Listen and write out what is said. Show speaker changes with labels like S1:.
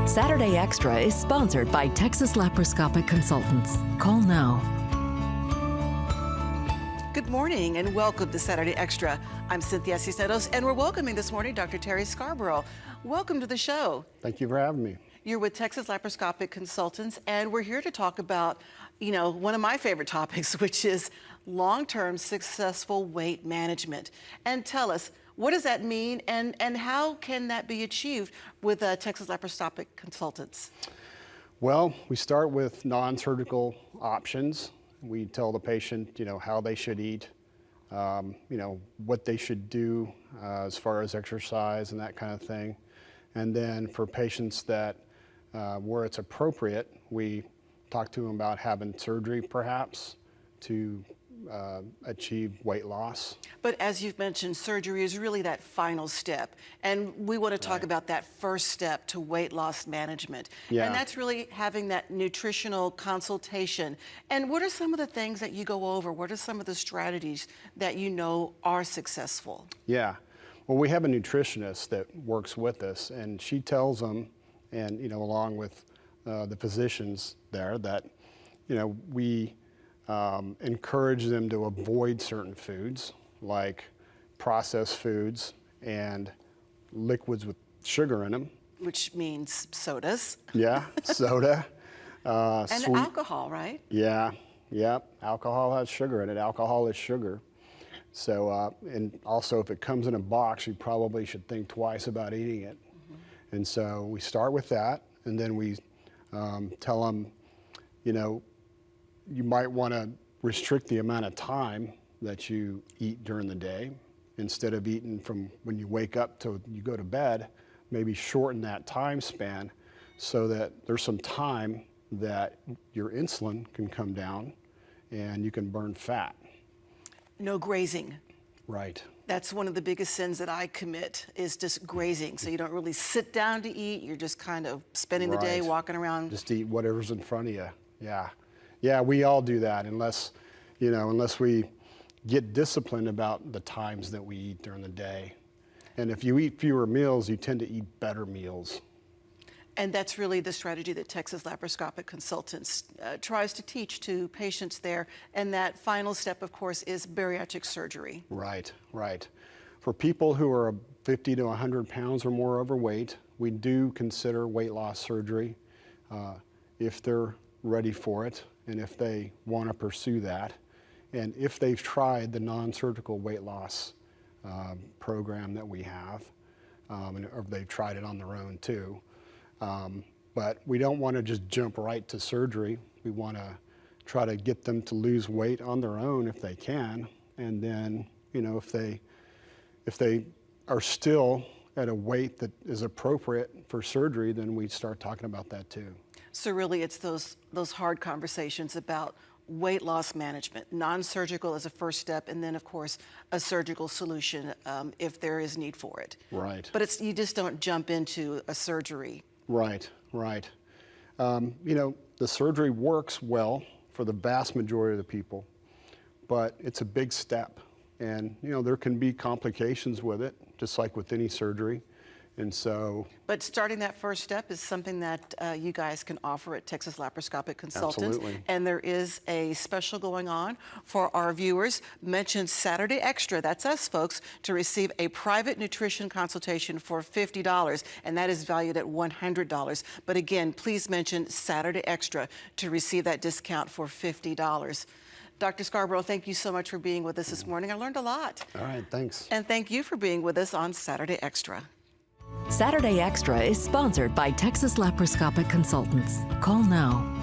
S1: Saturday Extra is sponsored by Texas Laparoscopic Consultants. Call now.
S2: Good morning and welcome to Saturday Extra. I'm Cynthia Cisneros and we're welcoming this morning Dr. Terry Scarborough. Welcome to the show.
S3: Thank you for having me.
S2: You're with Texas Laparoscopic Consultants and we're here to talk about, one of my favorite topics, which is long-term successful weight management. And tell us, what does that mean and how can that be achieved with Texas Laparoscopic Consultants?
S3: Well, we start with non-surgical options. We tell the patient, how they should eat, what they should do as far as exercise and that kind of thing. And then for patients that, where it's appropriate, we talk to them about having surgery perhaps to achieve weight loss.
S2: But as you've mentioned, surgery is really that final step. And we want to talk about that first step to weight loss management.
S3: Yeah.
S2: And that's really having that nutritional consultation. And what are some of the things that you go over? What are some of the strategies that you know are successful?
S3: Yeah. Well, we have a nutritionist that works with us, and she tells them, and along with the physicians there, that we encourage them to avoid certain foods like processed foods and liquids with sugar in them.
S2: Which means sodas.
S3: Yeah, soda.
S2: And
S3: sweet.
S2: alcohol, right?
S3: Yeah, alcohol has sugar in it. Alcohol is sugar. So, and also if it comes in a box, you probably should think twice about eating it. Mm-hmm. And so we start with that, and then we tell them, you might want to restrict the amount of time that you eat during the day. Instead of eating from when you wake up till you go to bed, maybe shorten that time span so that there's some time that your insulin can come down and you can burn fat.
S2: No grazing.
S3: Right.
S2: That's one of the biggest sins that I commit, is just grazing. So you don't really sit down to eat, you're just kind of spending the day walking around.
S3: Just eat whatever's in front of you. Yeah. Yeah, we all do that unless we get disciplined about the times that we eat during the day. And if you eat fewer meals, you tend to eat better meals.
S2: And that's really the strategy that Texas Laparoscopic Consultants tries to teach to patients there. And that final step, of course, is bariatric surgery.
S3: Right, right. For people who are 50 to 100 pounds or more overweight, we do consider weight loss surgery if they're ready for it and if they want to pursue that. And if they've tried the non-surgical weight loss program that we have, or they've tried it on their own too. But we don't want to just jump right to surgery. We want to try to get them to lose weight on their own if they can. And then, if they are still at a weight that is appropriate for surgery, then we start talking about that too.
S2: So really it's those hard conversations about weight loss management, non-surgical as a first step, and then of course a surgical solution if there is need for it.
S3: Right.
S2: But you just don't jump into a surgery.
S3: Right, right. The surgery works well for the vast majority of the people, but it's a big step. And, there can be complications with it, just like with any surgery. And so. But
S2: starting that first step is something that you guys can offer at Texas Laparoscopic Consultants.
S3: Absolutely.
S2: And there is a special going on for our viewers. Mention Saturday Extra, that's us folks, to receive a private nutrition consultation for $50. And that is valued at $100. But again, please mention Saturday Extra to receive that discount for $50. Dr. Scarborough, thank you so much for being with us this morning. I learned a lot.
S3: All right, thanks.
S2: And thank you for being with us on Saturday Extra.
S1: Saturday Extra is sponsored by Texas Laparoscopic Consultants. Call now.